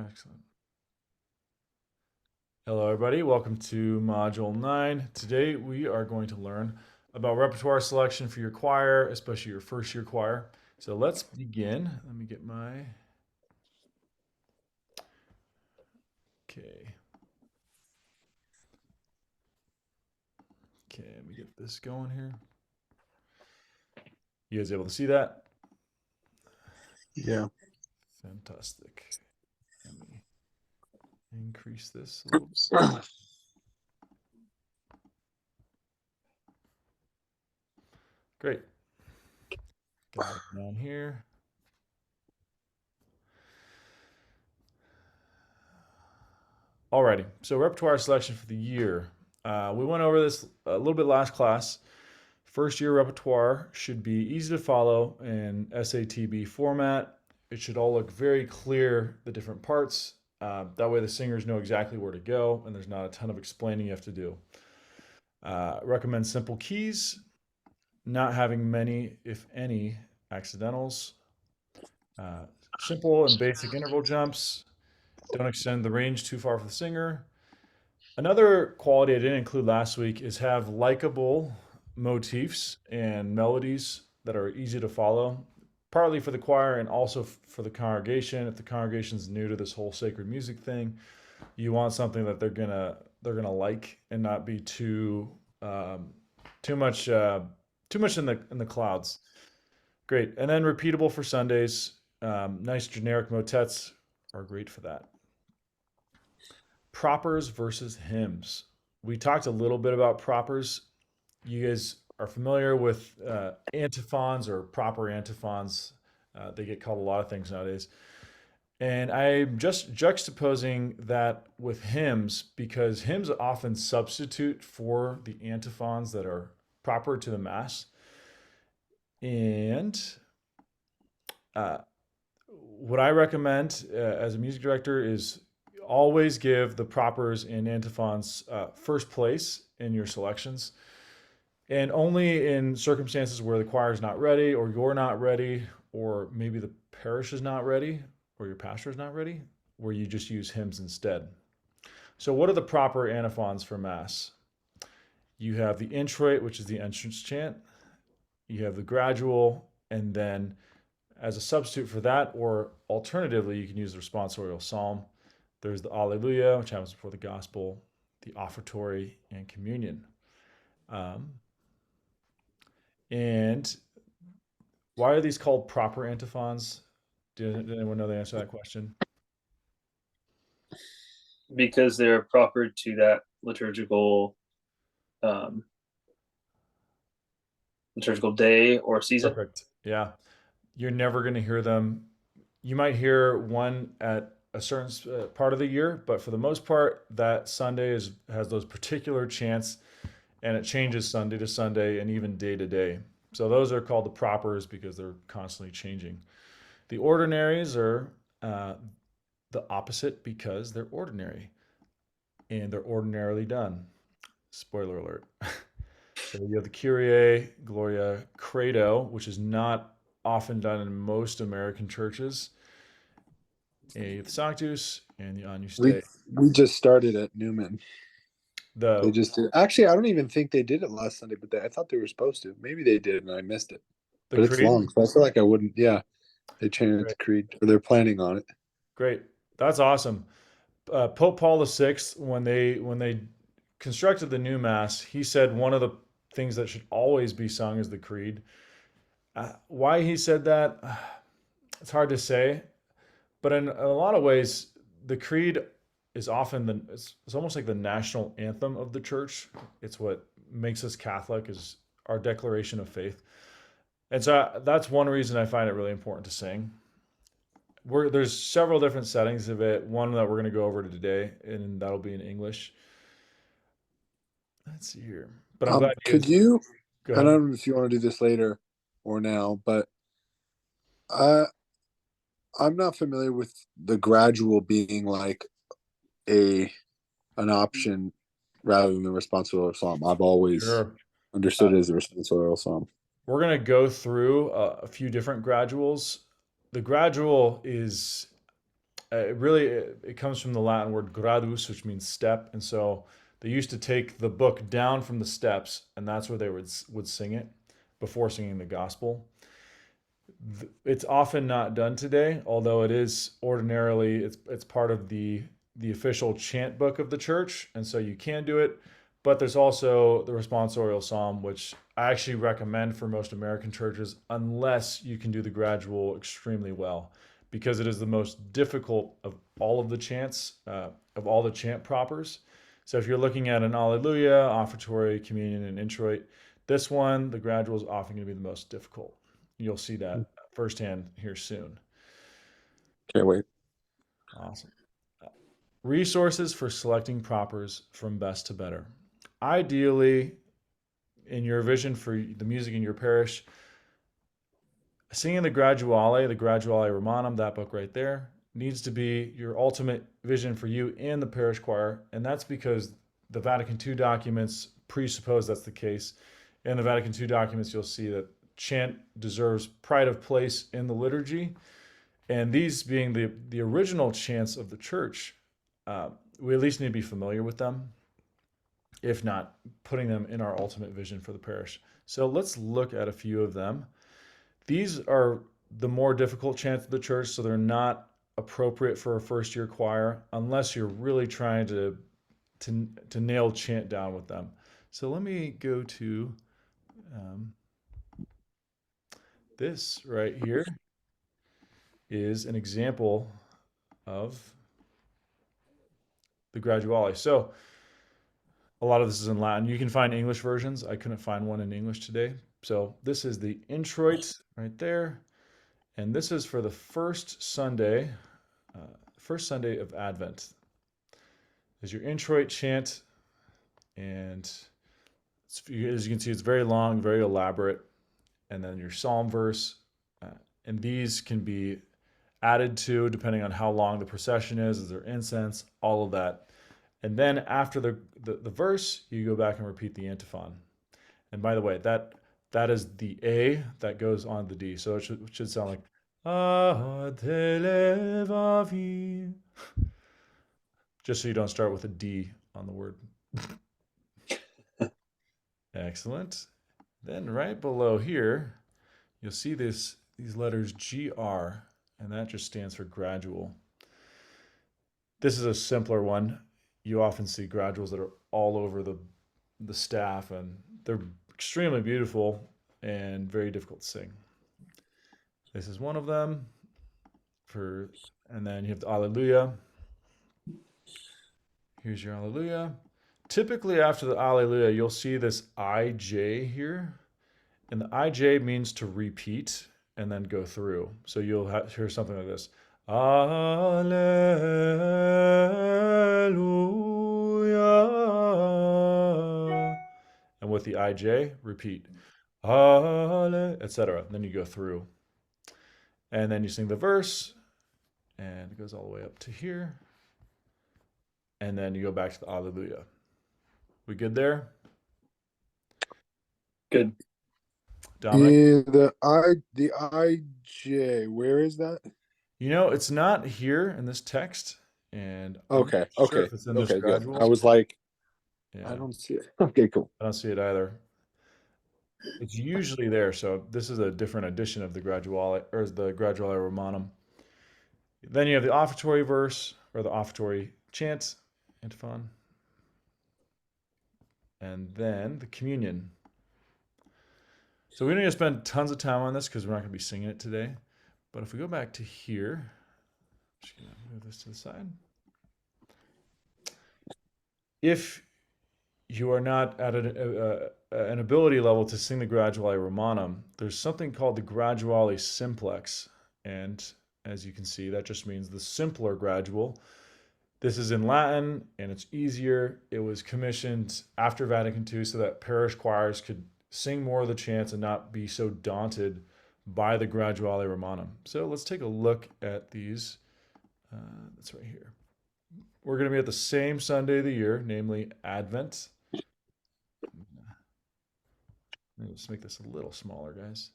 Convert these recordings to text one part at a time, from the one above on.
Excellent. Hello, everybody. Welcome to Module 9. Today, we are going to learn about repertoire selection for your choir, especially your first year choir. So let's begin. Let me get my. Okay. Okay, let me get this going here. You guys able to see that? Yeah. Fantastic. Let me increase this a little bit. Great. Got it down here. Alrighty, so repertoire selection for the year. We went over this a little bit last class. First year repertoire should be easy to follow in SATB format. It should all look very clear, the different parts. That way the singers know exactly where to go and there's not a ton of explaining you have to do. Recommend simple keys, not having many, if any, accidentals. Uh, Simple and basic interval jumps. Don't extend the range too far for the singer. Another quality I didn't include last week is have likable motifs and melodies that are easy to follow, partly for the choir and also for the congregation. If the congregation's new to this whole sacred music thing, you want something that they're gonna like and not be um, too much too much in the clouds. Great, and then repeatable for Sundays. Nice generic motets are great for that. Propers versus hymns. We talked a little bit about propers. You guys are familiar with antiphons or proper antiphons. They get called a lot of things nowadays. And I'm just juxtaposing that with hymns because hymns often substitute for the antiphons that are proper to the Mass. And uh, what I recommend as a music director is always give the propers and antiphons first place in your selections. And only in circumstances where the choir is not ready, or you're not ready, or maybe the parish is not ready, or your pastor is not ready, where you just use hymns instead. So, what are the proper antiphons for Mass? You have the introit, which is the entrance chant. You have the gradual, and then as a substitute for that, or alternatively, you can use the responsorial psalm. There's the Alleluia, which happens before the gospel, the offertory, and communion. Um, and why are these called proper antiphons? Did anyone know the answer to that question? Because they're proper to that um, liturgical day or season. Perfect. Yeah. You're never going to hear them. You might hear one at a certain part of the year, but for the most part, that Sunday has those particular chants, and it changes Sunday to Sunday and even day to day. So those are called the propers because they're constantly changing. The ordinaries are uh, the opposite because they're ordinary and they're ordinarily done. Spoiler alert. So you have the Kyrie, Gloria, Credo, which is not often done in most American churches, a the Sanctus, and the Agnus We Dei. we just started at Newman. They The just did. Actually, I don't even think they did it last Sunday, but I thought they were supposed to. Maybe they did, and I missed it. the But it's Creed. long, so I feel like I wouldn't. Yeah, they changed it to Great, Creed, or they're planning on it. great. That's awesome. Pope Paul VI, when they constructed the new mass, he said one of the things that should always be sung is the Creed. Why he said that, it's hard to say. But in a lot of ways, the creed is often it's almost like the national anthem of the church. It's what makes us Catholic is our declaration of faith. And so that's one reason I find it really important to sing. There's several different settings of it. One that we're going to go over today, and that'll be in English. Let's see here. But I'm glad you Could guys you? go I ahead. don't know if you want to do this later or now, but I I'm not familiar with the gradual being like a an option rather than the responsorial psalm. I've always Sure. understood it as a responsorial psalm. We're going to go through a few different graduals. The gradual is it comes from the Latin word gradus, which means step, and so they used to take the book down from the steps, and that's where they would sing it before singing the gospel. It's often not done today, although it is ordinarily it's part of the official chant book of the church, and so you can do it. But there's also the responsorial psalm, which I actually recommend for most American churches, unless you can do the gradual extremely well, because it is the most difficult of all of the chants, of all the chant propers. So if you're looking at an Alleluia, offertory, communion, and introit, this one, the gradual, is often going to be the most difficult. You'll see that firsthand here soon. Can't wait. Awesome. Resources for selecting propers from best to better. Ideally, in your vision for the music in your parish, singing the Graduale Romanum, that book right there, needs to be your ultimate vision for you and the parish choir. And that's because the Vatican II documents presuppose that's the case. In the Vatican II documents, you'll see that chant deserves pride of place in the liturgy. And these being the original chants of the church, we at least need to be familiar with them, if not putting them in our ultimate vision for the parish. So let's look at a few of them. These are the more difficult chants of the church, so they're not appropriate for a first year choir unless you're really trying to nail chant down with them. So let me go to this right here is an example of the Graduale. So a lot of this is in Latin. You can find English versions. I couldn't find one in English today. So this is the introit right there. And this is for the first Sunday of Advent. Is your introit chant. And as you can see, it's very long, very elaborate. And then your psalm verse. And these can be added to depending on how long the procession is there incense, all of that. And then after the verse, you go back and repeat the antiphon. And by the way, that is the A that goes on the D. So it should sound like A te levavi. Just so you don't start with a D on the word. Excellent. Then right below here, you'll see these letters GR, and that just stands for gradual. This is a simpler one. You often see graduals that are all over the staff, and they're extremely beautiful and very difficult to sing. This is one of them. And then you have the Alleluia. Here's your Alleluia. Typically after the Alleluia, you'll see this IJ here. And the IJ means to repeat and then go through. So you'll hear something like this. Alleluia. And with the IJ, repeat. Etc. Then you go through. And then you sing the verse. And it goes all the way up to here. And then you go back to the Alleluia. We good there? Good. Dominic? The IJ, where is that? It's not here in this text, and I'm Okay, not sure if it's in this good. gradual. I was like, Yeah, I don't see it. Okay, cool. I don't see it either. It's usually there, so this is a different edition of the Graduale, or the Graduale Romanum. Then you have the offertory verse, or the offertory chant, antiphon. And then the communion. So we don't need to spend tons of time on this because we're not going to be singing it today. But if we go back to here, I'm just going to move this to the side. If you are not at an ability level to sing the Graduale Romanum, there's something called the Graduale Simplex. And as you can see, that just means the simpler gradual. This is in Latin, and it's easier. It was commissioned after Vatican II so that parish choirs could sing more of the chants and not be so daunted by the Graduale Romanum. So let's take a look at these. That's right here. We're going to be at the same Sunday of the year, namely Advent. Let's make this a little smaller, guys.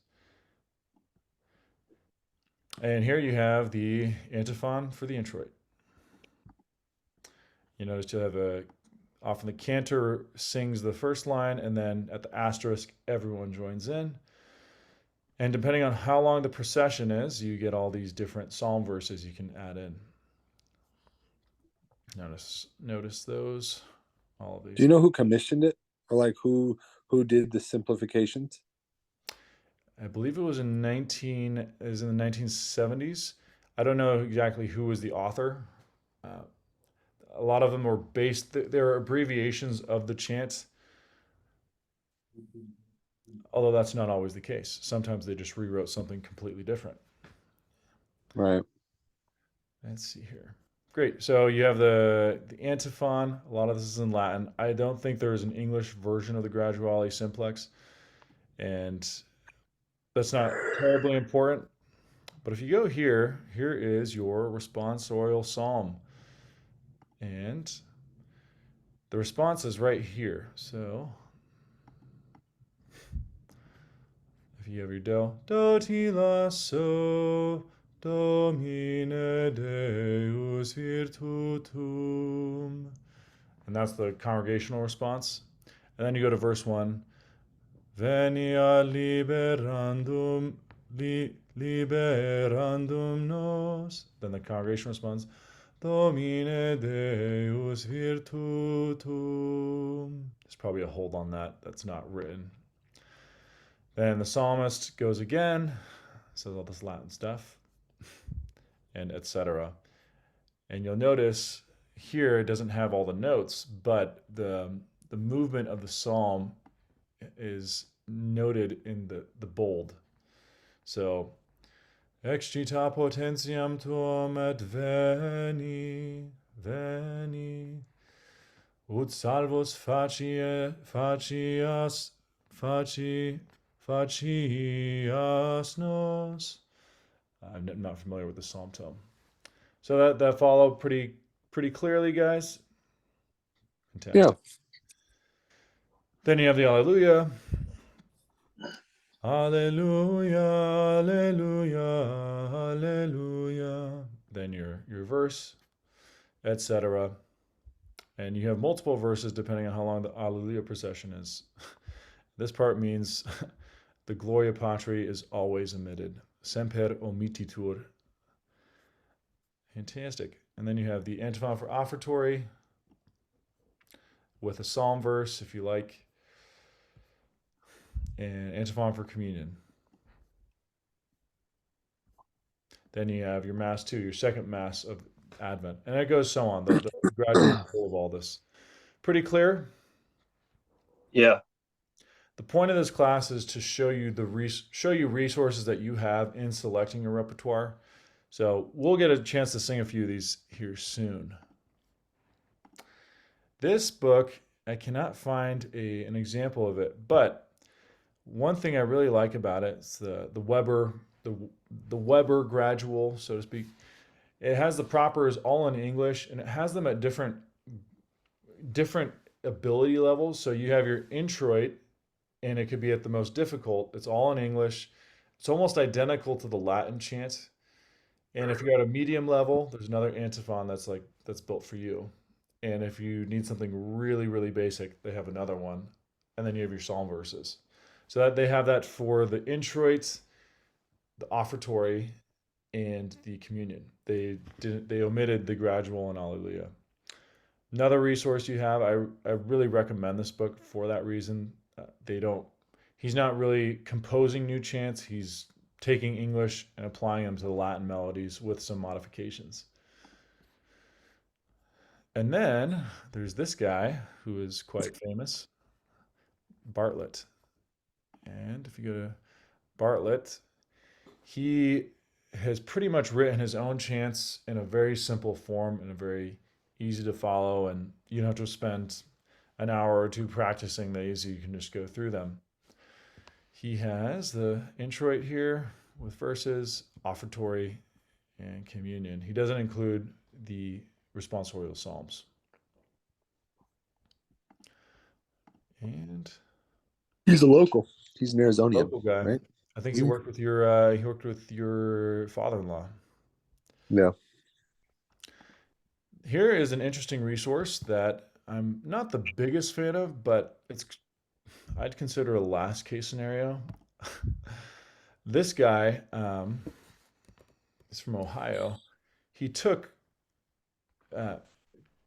And here you have the antiphon for the introit. You notice you have often the cantor sings the first line, and then at the asterisk, everyone joins in. And depending on how long the procession is, you get all these different psalm verses you can add in. Notice those, all of these. Do you know who commissioned it, or like who did the simplifications? I believe it was in the 1970s. I don't know exactly who was the author. A lot of them were based. There are abbreviations of the chant, although that's not always the case. Sometimes they just rewrote something completely different. Right. Let's see here. Great. So you have the antiphon. A lot of this is in Latin. I don't think there is an English version of the Graduale Simplex, and that's not terribly important. But if you go here, here is your responsorial psalm. And the response is right here. So if you have your do ti lasso, Domine Deus virtutum. And that's the congregational response. And then you go to verse 1. Venia liberandum nos. Then the congregation responds, Domine Deus virtutum. There's probably a hold on that. That's not written. Then the psalmist goes again, says all this Latin stuff, and etc. And you'll notice here it doesn't have all the notes, but the movement of the psalm is noted in the bold. So, excita potentiam tuam et veni, ut salvos facias nos. I'm not familiar with the psalm tone. So that followed pretty clearly, guys. Fantastic. Yeah. Then you have the Alleluia. Alleluia, alleluia, alleluia. Then your verse, etc. And you have multiple verses depending on how long the Alleluia procession is. This part means the Gloria Patri is always omitted. Semper omittitur. Fantastic. And then you have the antiphon for offertory with a psalm verse, if you like, and antiphon for communion. Then you have your Mass 2, your second Mass of Advent. And it goes so on. The gradual flow of all this. Pretty clear? Yeah. The point of this class is to show you resources that you have in selecting your repertoire. So we'll get a chance to sing a few of these here soon. This book, I cannot find an example of it, but one thing I really like about it is the Weber gradual, so to speak. It has the propers all in English, and it has them at different ability levels. So you have your introit, and it could be at the most difficult. It's all in English. It's almost identical to the Latin chant. And if you're at a medium level, there's another antiphon that's built for you. And if you need something really, really basic, they have another one. And then you have your psalm verses. So that they have that for the introit, the offertory, and the communion. They omitted the gradual and Alleluia. Another resource you have, I really recommend this book for that reason. He's not really composing new chants. He's taking English and applying them to the Latin melodies with some modifications. And then there's this guy who is quite famous, Bartlett. And if you go to Bartlett, he has pretty much written his own chants in a very simple form, in a very easy to follow, and you don't have to spend an hour or two practicing these. You can just go through them. He has the introit here with verses, offertory, and communion. He doesn't include the responsorial psalms. And he's a local. He's an Arizonian, local guy. right? I think he worked with your father-in-law. Yeah. Here is an interesting resource that I'm not the biggest fan of, but I'd consider a last case scenario. This guy is from Ohio. He took uh,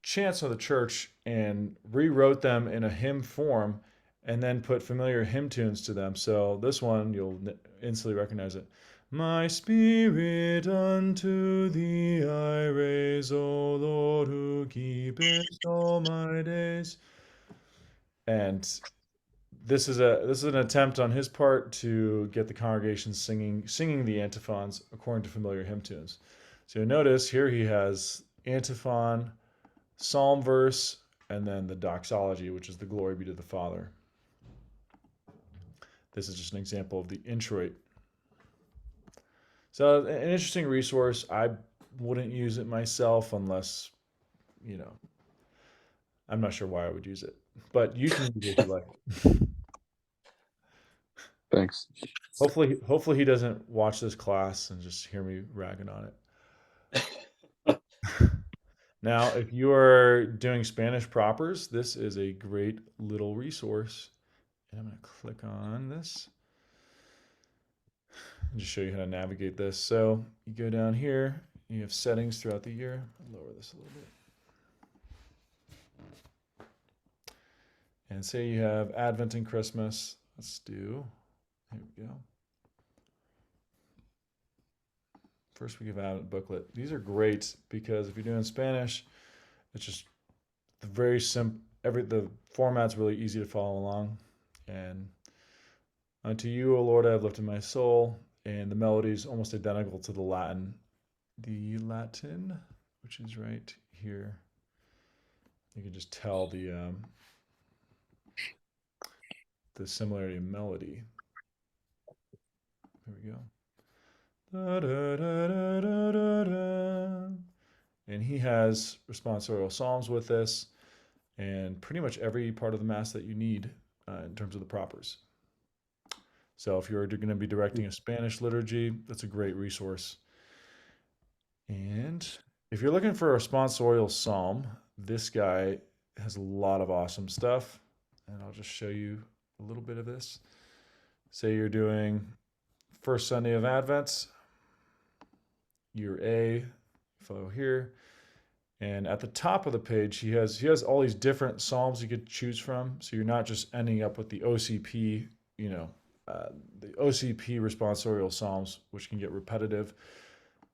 chants of the church and rewrote them in a hymn form and then put familiar hymn tunes to them. So this one, you'll instantly recognize it. My spirit unto thee I raise, O Lord, who keepest all my days. And this is an attempt on his part to get the congregation singing the antiphons according to familiar hymn tunes. So you'll notice here he has antiphon, psalm verse, and then the doxology, which is the glory be to the Father. This is just an example of the introit. So an interesting resource. I wouldn't use it myself unless, you know, I'm not sure why I would use it, but you can use it if you like. Thanks. Hopefully he doesn't watch this class and just hear me ragging on it. Now, if you are doing Spanish propers, this is a great little resource. And I'm going to click on this and just show you how to navigate this. So you go down here, you have settings throughout the year. I'll lower this a little bit. And say you have Advent and Christmas. Let's do, here we go. First week of Advent booklet. These are great because if you're doing Spanish, it's just very simple. The format's really easy to follow along. And unto you, O Lord, I have lifted my soul. And the melody is almost identical to the Latin. The Latin, which is right here. You can just tell the similarity of melody. Here we go. Da, da, da, da, da, da, da. And he has responsorial psalms with this, and pretty much every part of the Mass that you need in terms of the propers. So if you're going to be directing a Spanish liturgy, that's a great resource. And if you're looking for a responsorial psalm, this guy has a lot of awesome stuff. And I'll just show you a little bit of this. Say you're doing first Sunday of Advent, year A, follow here. And at the top of the page, he has all these different psalms you could choose from. So you're not just ending up with the OCP, the OCP responsorial psalms, which can get repetitive.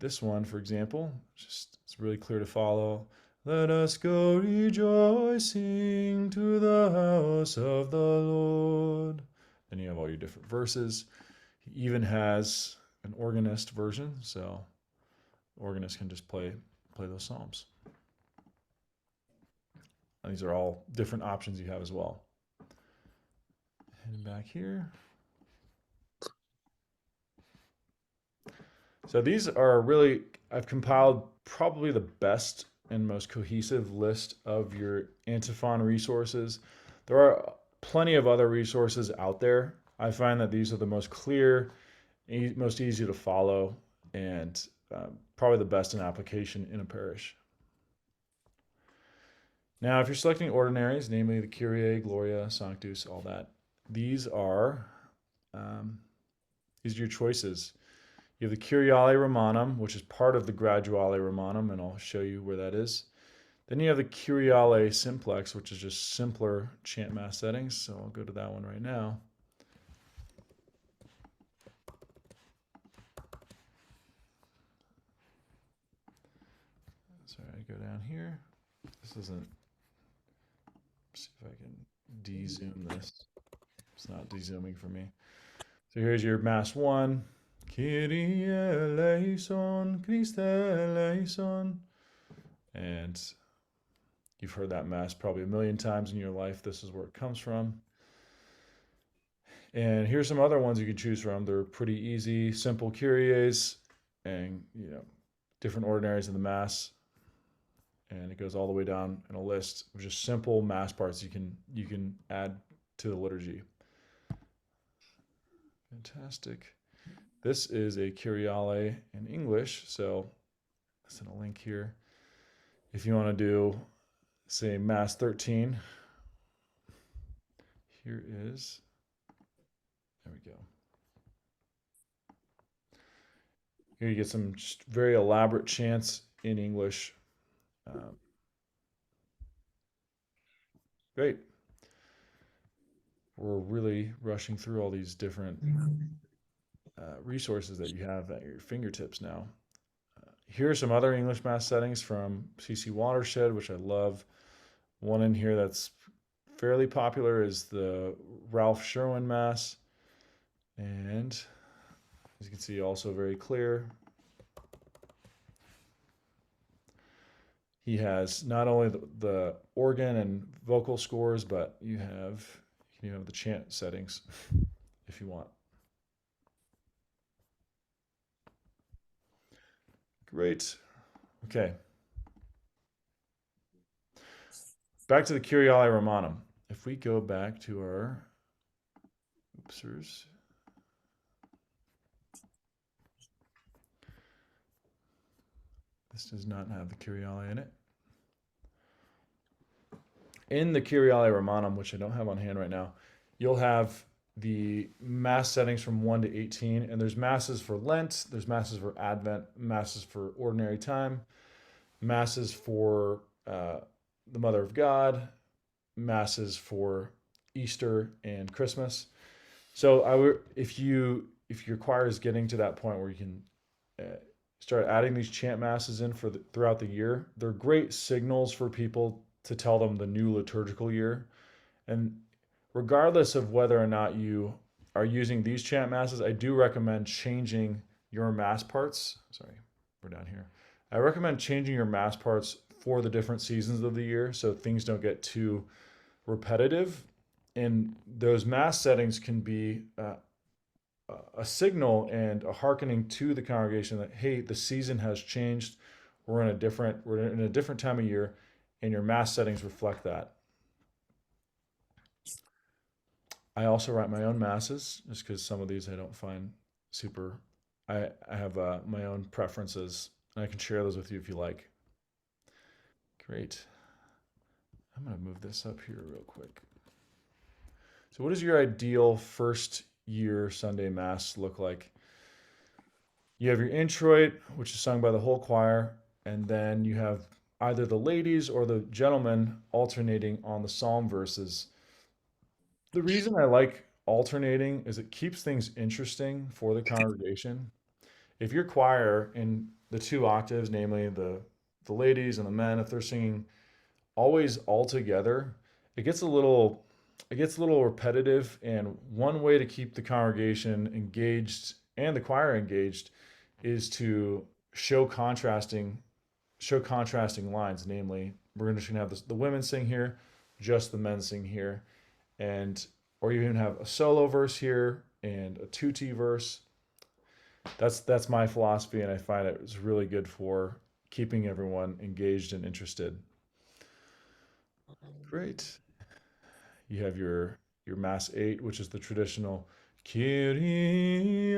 This one, for example, it's really clear to follow. Let us go rejoicing to the house of the Lord. Then you have all your different verses. He even has an organist version, so the organist can just play those psalms. And these are all different options you have as well. Heading back here. So these are really, I've compiled probably the best and most cohesive list of your antiphon resources. There are plenty of other resources out there. I find that these are the most clear, most easy to follow, and probably the best in application in a parish. Now, if you're selecting ordinaries, namely the Kyrie, Gloria, Sanctus, all that, these are your choices. You have the Kyriale Romanum, which is part of the Graduale Romanum, and I'll show you where that is. Then you have the Kyriale Simplex, which is just simpler chant mass settings. So I'll go to that one right now. Sorry, I go down here. This isn't. See if I can de-zoom this. It's not de-zooming for me. So here's your Mass 1. Kyrie eleison, Christe eleison. And you've heard that Mass probably a million times in your life. This is where it comes from. And here's some other ones you can choose from. They're pretty easy, simple Kyries, and different ordinaries in the Mass. And it goes all the way down in a list of just simple Mass parts you can add to the liturgy. Fantastic. This is a Kyriale in English, so I'll send a link here. If you want to do, say, Mass 13, here is, there we go. Here you get some just very elaborate chants in English. Um, Great. We're really rushing through all these different resources that you have at your fingertips now. Here are some other English Mass settings from CC Watershed, which I love. One in here that's fairly popular is the Ralph Sherwin Mass. And as you can see, also very clear. He has not only the organ and vocal scores, but you have the chant settings if you want. Great. Okay. Back to the Kyriale Romanum. If we go back to our oopsers. This does not have the Kyriale in it. In the Kyriale Romanum, which I don't have on hand right now, you'll have the mass settings from 1 to 18, and there's masses for Lent, there's masses for Advent, masses for Ordinary Time, masses for the Mother of God, masses for Easter and Christmas. So if your choir is getting to that point where you can start adding these chant masses in throughout the year, they're great signals for people to tell them the new liturgical year. And regardless of whether or not you are using these chant masses, I do recommend changing your mass parts. Sorry, we're down here. I recommend changing your mass parts for the different seasons of the year so things don't get too repetitive. And those mass settings can be a signal and a hearkening to the congregation that, hey, the season has changed. We're in a different time of year, and your mass settings reflect that. I also write my own masses just because some of these I don't find super. I have my own preferences, and I can share those with you if you like. Great. I'm going to move this up here real quick. So, what does your ideal first year Sunday Mass look like? You have your introit, which is sung by the whole choir, and then you have either the ladies or the gentlemen alternating on the psalm verses. The reason I like alternating is it keeps things interesting for the congregation. If your choir in the two octaves, namely the ladies and the men, if they're singing always all together, it gets a little repetitive. And one way to keep the congregation engaged and the choir engaged is to show contrasting lines. Namely, we're just going to have the women sing here, just the men sing here, and or you even have a solo verse here and a tutti verse. That's my philosophy, and I find it is really good for keeping everyone engaged and interested. Great. You have your Mass 8, which is the traditional Kyrie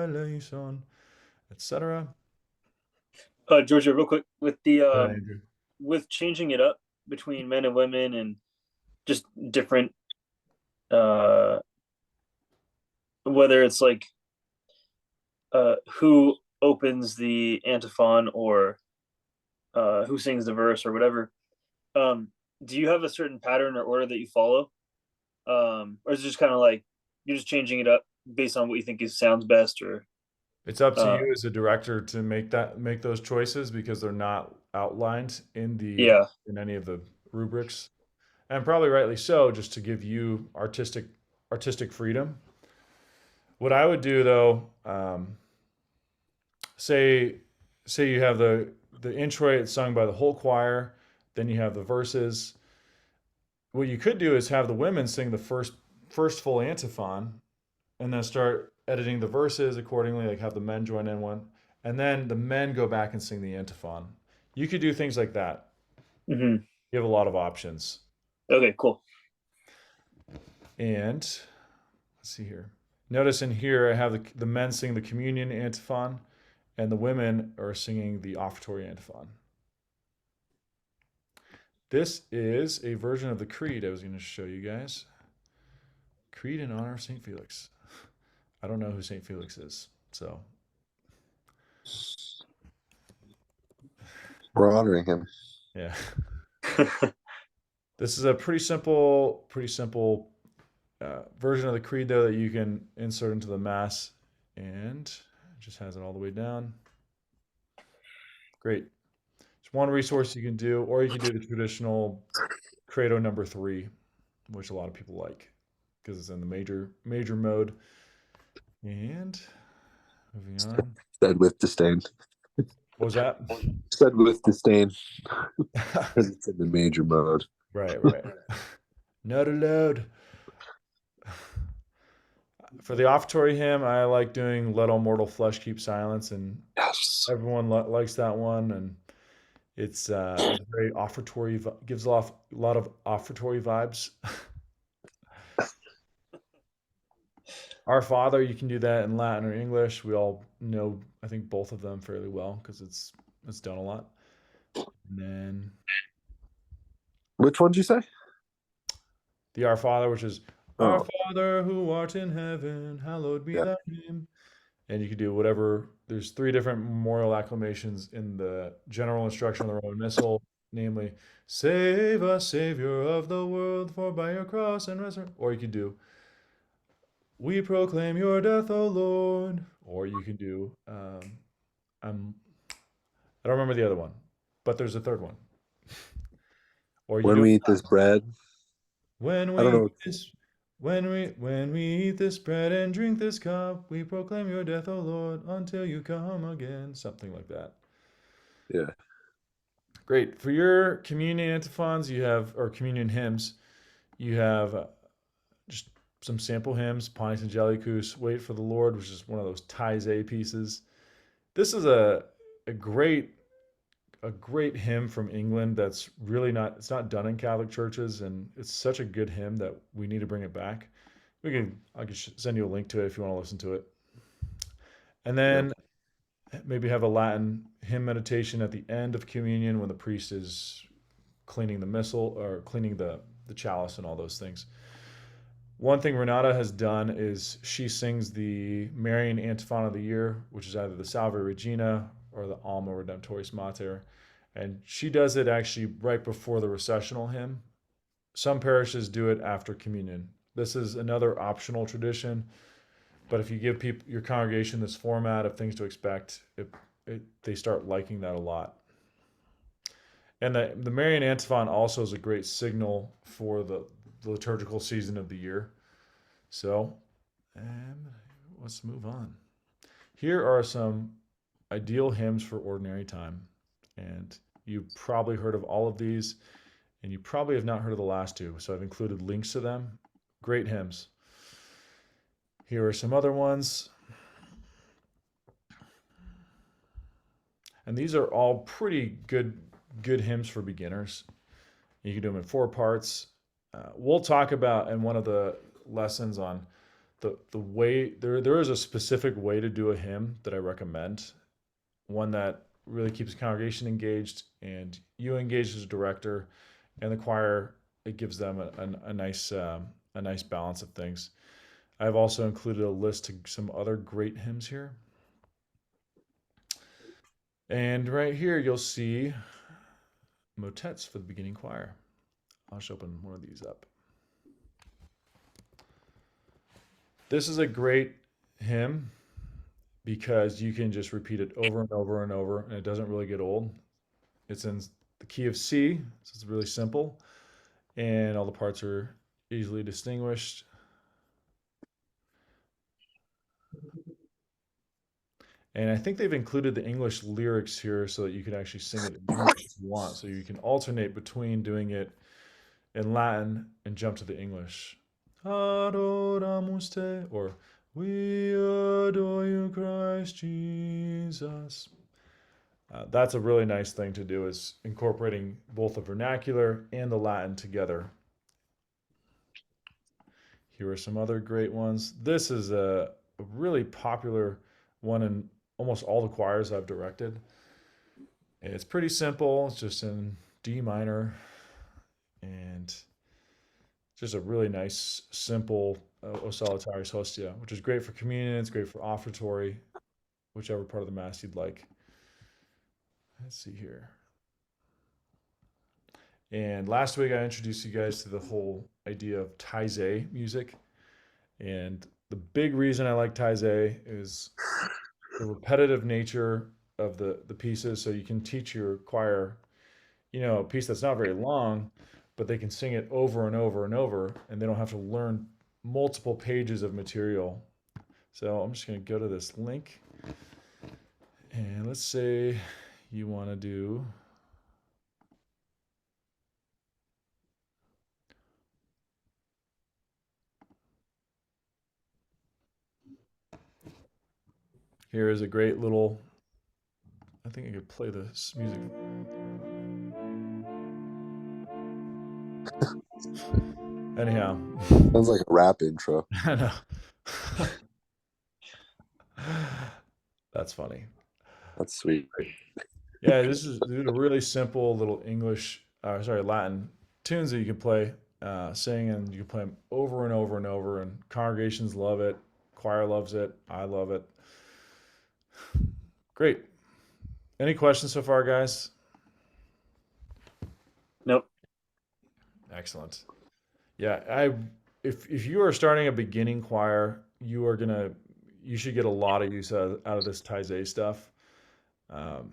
eleison, etc. Georgia, real quick with the Go ahead, Andrew. with changing it up between men and women and just different uh whether it's like who opens the antiphon or who sings the verse or whatever. Um, do you have a certain pattern or order that you follow? Or is it just kind of like you're just changing it up based on what you think sounds best or It's up to uh you as a director to make those choices because they're not outlined yeah. in any of the rubrics, and probably rightly so, just to give you artistic freedom. What I would do though, say you have the introit sung by the whole choir, then you have the verses. What you could do is have the women sing the first full antiphon, and then start editing the verses accordingly. Like have the men join in one, and then the men go back and sing the antiphon. You could do things like that. Hmm. You have a lot of options. Okay, cool. And let's see here. Notice in here I have the men sing the communion antiphon, and the women are singing the offertory antiphon. This is a version of the creed I was going to show you guys. Creed in honor of St. Felix. I don't know who St. Felix is, so We're honoring him. yeah. This is a pretty simple version of the creed, though, that you can insert into the mass, and it just has it all the way down. Great. It's one resource you can do, or you can do the traditional Credo number 3, which a lot of people like because it's in the major mode. And moving on. Said with disdain. What was that? Said with disdain. Because it's in the major mode. Right. Not allowed. For the offertory hymn, I like doing "Let All Mortal Flesh Keep Silence," and Yes. everyone likes that one, and it's very offertory. Gives off a lot of offertory vibes. Our Father, you can do that in Latin or English. We all know, I think, both of them fairly well because it's done a lot. And then Which one did you say? the Our Father, which is Our Oh, Father who art in heaven, hallowed be yeah. thy name. And you can do whatever. There's 3 different memorial acclamations in the general instruction of the Roman Missal, namely, "Save us, Savior of the world, for by your cross and resurrection." Or you could do, "We proclaim your death, O Lord." Or you can do, I'm, I don't remember the other one, but there's a third one. Or you When do, we eat this bread. "When I don't we know. when we eat this bread and drink this cup, we proclaim your death, O Lord, until you come again." Something like that. Yeah. Great. For your communion antiphons, or communion hymns, you have just some sample hymns: Pontius Angelicus, "Wait for the Lord," which is one of those Taizé pieces. This is a great hymn from England that's really it's not done in Catholic churches, and it's such a good hymn that we need to bring it back. I can send you a link to it if you want to listen to it. And then maybe have a Latin hymn meditation at the end of communion when the priest is cleaning the missal or cleaning the chalice and all those things. One thing Renata has done is she sings the Marian antiphon of the year, which is either the Salve Regina or the Alma Redemptoris Mater. And she does it actually right before the recessional hymn. Some parishes do it after communion. This is another optional tradition, but if you give your congregation this format of things to expect, they start liking that a lot. And the Marian antiphon also is a great signal for the liturgical season of the year. So, let's move on. Here are some ideal hymns for ordinary time. And you've probably heard of all of these, and you probably have not heard of the last 2. So I've included links to them. Great hymns. Here are some other ones. And these are all pretty good hymns for beginners. You can do them in 4 parts. We'll talk about in one of the lessons on the way there is a specific way to do a hymn that I recommend. One that really keeps the congregation engaged and you engaged as a director, and the choir, it gives them a nice balance of things. I've also included a list of some other great hymns here. And right here you'll see motets for the beginning choir. I'll just open one of these up. This is a great hymn because you can just repeat it over and over and over, and it doesn't really get old. It's in the key of C, so it's really simple, and all the parts are easily distinguished. And I think they've included the English lyrics here so that you can actually sing it in English if you want. So you can alternate between doing it in Latin and jump to the English. Adoramus te, or "We adore you, Christ Jesus." That's a really nice thing to do, is incorporating both the vernacular and the Latin together. Here are some other great ones. This is a really popular one in almost all the choirs I've directed. It's pretty simple. It's just in D minor and just a really nice, simple O Solitaris Hostia, which is great for communion. It's great for offertory, whichever part of the Mass you'd like. Let's see here. And last week I introduced you guys to the whole idea of taizé music. And the big reason I like taizé is the repetitive nature of the pieces. So you can teach your choir, a piece that's not very long, but they can sing it over and over and over, and they don't have to learn multiple pages of material. So I'm just going to go to this link. And let's say you want to do here is a great little, I think I could play this music. Anyhow, Sounds like a rap intro. I know. That's funny. That's sweet. Yeah, these are really simple little Latin tunes that you can play, sing, and you can play them over and over and over, and congregations love it, choir loves it, I love it. Great. Any questions so far, guys? Nope. Excellent. Yeah, if you are starting a beginning choir, you should get a lot of use out of this taizé stuff. Um,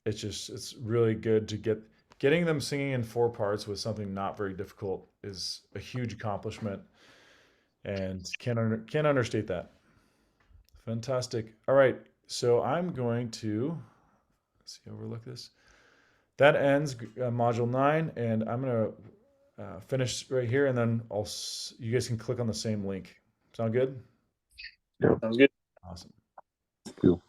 it's really good to getting them singing in four parts with something not very difficult is a huge accomplishment, and can't understate that. Fantastic. All right, so I'm going to let's see, overlook this. That ends module 9, and I'm going to finish right here, and then you guys can click on the same link. Sound good? Yeah. Sounds good. Awesome. Cool.